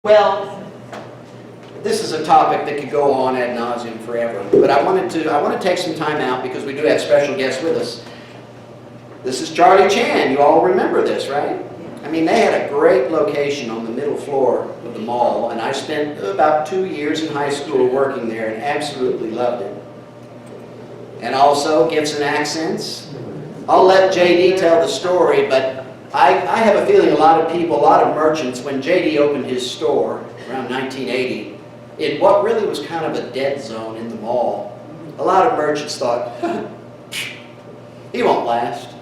Well, this is a topic that could go on ad nauseum forever, but I want to take some time out because we do have special guests with us. This is Charlie Chan. You all remember this, right? I mean, they had a great location on the middle floor of the mall, and I spent about 2 years in high school working there and absolutely loved it. And also Gibson Accents. I'll let JD tell the story, but I have a feeling a lot of people, a lot of merchants, when JD opened his store around 1980, in what really was kind of a dead zone in the mall, a lot of merchants thought, he won't last.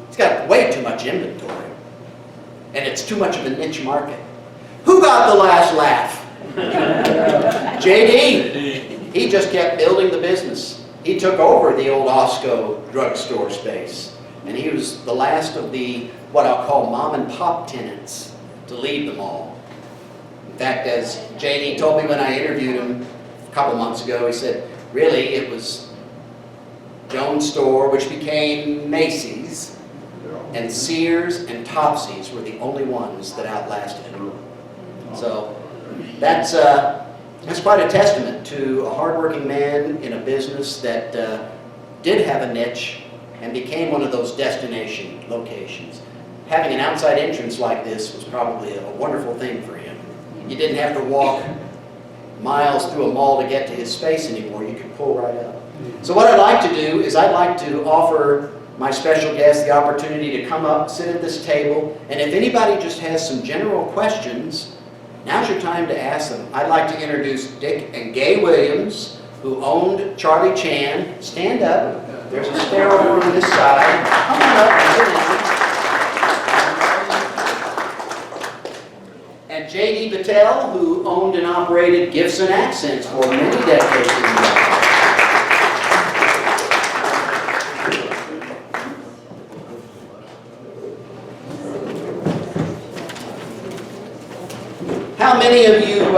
He's got way too much inventory, and it's too much of a niche market. Who got the last laugh? JD. He just kept building the business. He took over the old Osco drugstore space, and he was the last of the, what I'll call mom and pop tenants to leave the mall. In fact, as JD told me when I interviewed him a couple months ago, he said, really, it was Jones Store, which became Macy's, and Sears and Topsy's were the only ones that outlasted him. So that's quite a testament to a hardworking man in a business that did have a niche and became one of those destination locations. Having an outside entrance like this was probably a wonderful thing for him. You didn't have to walk miles through a mall to get to his space anymore. You could pull right up. So what I'd like to do is I'd like to offer my special guest the opportunity to come up, sit at this table, and if anybody just has some general questions, now's your time to ask them. I'd like to introduce Dick and Gay Williams, who owned Charlie Chan. Stand up. There's a stair over on this side. Come on up and sit down. And JD Patel, who owned and operated Gibson Accents for many decades in the market. How many of you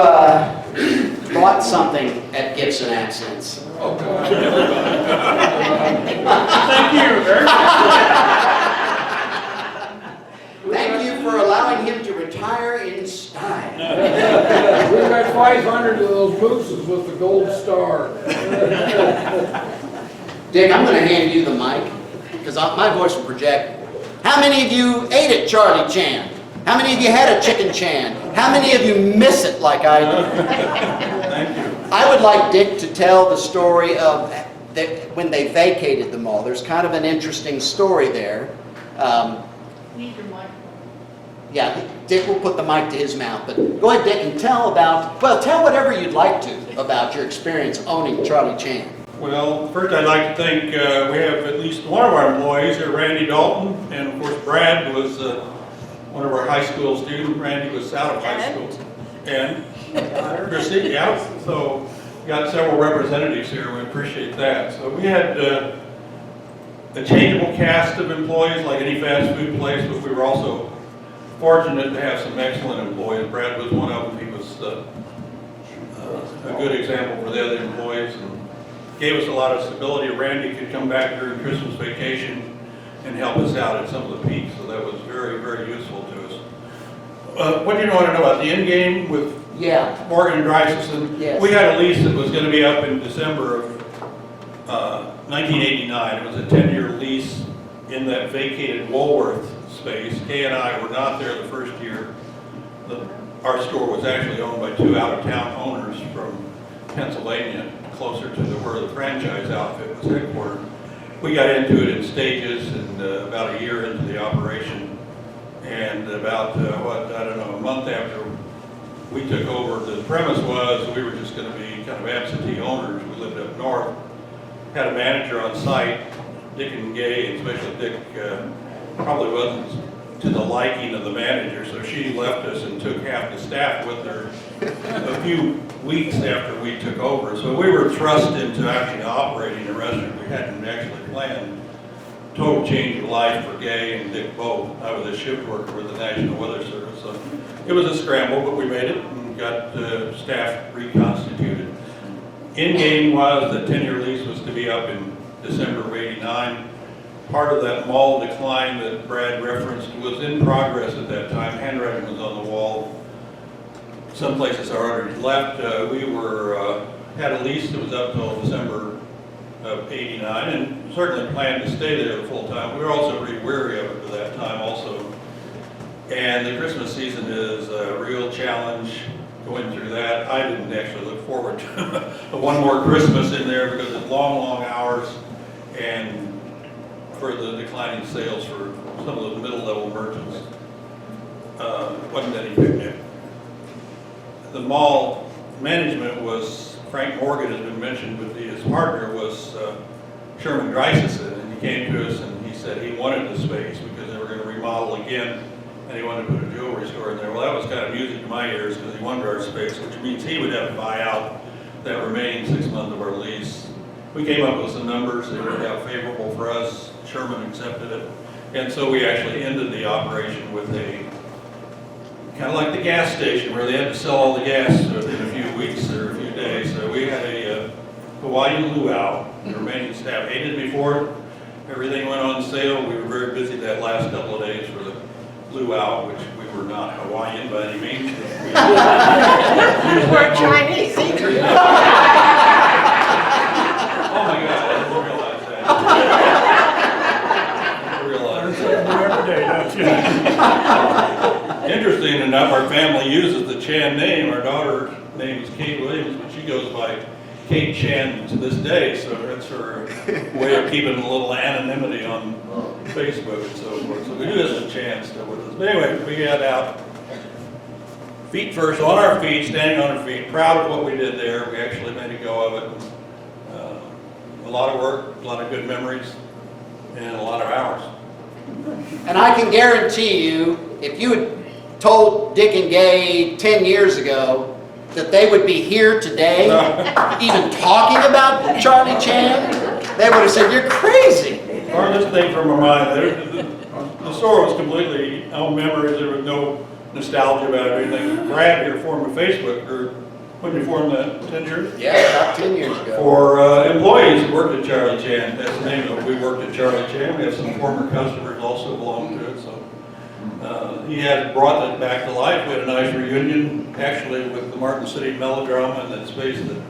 bought something at Gibson Accents? Oh, God. Thank you very much. Thank you for allowing him to retire in style. We've got 500 of those mooses with the gold star. Dick, I'm going to hand you the mic because my voice will project. How many of you ate at Charlie Chan? How many of you had a chicken Chan? How many of you miss it like I do? Thank you. I would like Dick to tell the story of when they vacated the mall. There's kind of an interesting story there. Need your mic. Yeah, Dick will put the mic to his mouth, but go ahead, Dick, and tell whatever you'd like to about your experience owning Charlie Chan. Well, first I'd like to thank, we have at least one of our employees here, Randy Dalton, and of course Brad was one of our high school students. Randy was out of high school. And Christy, yeah. So we got several representatives here. We appreciate that. So we had a changeable cast of employees like any fast food place, but we were also fortunate to have some excellent employees. Brad was one of them. He was a good example for the other employees and gave us a lot of stability. Randy could come back during Christmas vacation and help us out at some of the peaks, so that was very, very useful to us. What do you want to know about the end game with Morgan and Dryson? Yes. We had a lease that was going to be up in December of 1989. It was a 10-year lease in that vacated Woolworth space. Kay and I were not there the first year. Our store was actually owned by two out-of-town owners from Pennsylvania, closer to where the franchise outfit was headquartered. We got into it in stages, and about a year into the operation, and about, a month after we took over, the premise was we were just going to be kind of absentee owners. We lived up north, had a manager on site, Dick and Gay, and especially Dick probably wasn't to the liking of the manager, so she left us and took half the staff with her a few weeks after we took over. So we were thrust into actually operating a restaurant we hadn't actually planned. Total change of life for Gay and Dick both. I was a shift worker with the National Weather Service, so it was a scramble, but we made it and got staff reconstituted. In game was the 10-year lease was to be up in December of '89. Part of that mall decline that Brad referenced was in progress at that time. Handwriting was on the wall. some places are already left. We had a lease that was up till December of '89, and certainly planned to stay there the full time. We were also pretty weary of it at that time also. And the Christmas season is a real challenge going through that. I didn't actually look forward to one more Christmas in there because it's long, long hours, and for the declining sales for some of the middle-level merchants, wasn't any picnic. The mall management was, Frank Morgan has been mentioned, but his partner was Sherman Dreisison, and he came to us and he said he wanted the space because they were going to remodel again, and he wanted to put a jewelry store in there. Well, that was kind of music to my ears because he wanted our space, which means he would have to buy out that remaining 6 months of our lease. We came up with some numbers that were favorable for us. Sherman accepted it, and so we actually ended the operation with a kind of like the gas station where they had to sell all the gas in a few weeks or a few days. So we had a Hawaiian luau. The remaining staff hated me for it. Everything went on sale. We were very busy that last couple of days for the luau, which we were not Hawaiian by any means. We're Chinese either. Oh my God, I didn't realize that. Interesting enough, our family uses the Chan name. Our daughter's name is Kate Williams, but she goes by Kate Chan to this day, so that's her way of keeping a little anonymity on Facebook and so forth. So we do have the Chan still with us. But anyway, we got out, feet first, on our feet, standing on our feet, proud of what we did there. We actually made a go of it. A lot of work, a lot of good memories, and a lot of hours. And I can guarantee you, if you had told Dick and Gay 10 years ago that they would be here today, even talking about Charlie Chan, they would have said, you're crazy. Farthest thing from my mind, the store was completely old memories. There was no nostalgia about anything. Brad here formed a Facebook group. When you formed that, 10 years? Yeah, about 10 years ago. For employees who worked at Charlie Chan. That's the name of it. We worked at Charlie Chan. We have some former customers also belong to it. So he had brought it back to life. We had a nice reunion, actually, with the Martin City Melodrama and that space that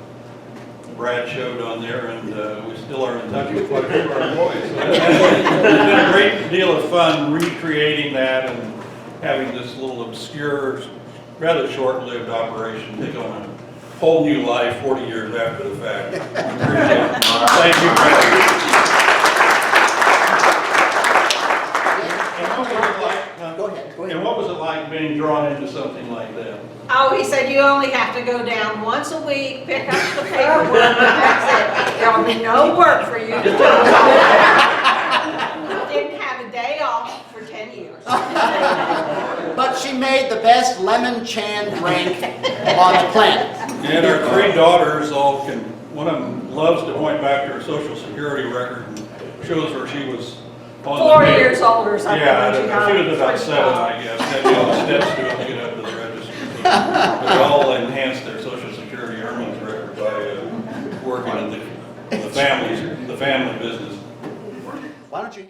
Brad showed on there, and we still are in touch with quite a few of our employees. So it's been a great deal of fun recreating that and having this little obscure, rather short-lived operation take on a whole new life 40 years after the fact. Thank you, Brad. Go ahead. And what was it like being drawn into something like that? Oh, he said you only have to go down once a week, pick up the paperwork, and that's it. There'll be no work for you to do. Didn't have a day off for 10 years. But she made the best lemon Chan drink on the planet. And our three daughters all can, one of them loves to point back to her social security record and shows where she was on 4 years older or something. Yeah, when she was about 7, I guess. Had to do the steps to it to get up to the register. But they all enhanced their social security earnings record by working in the family business. Why don't you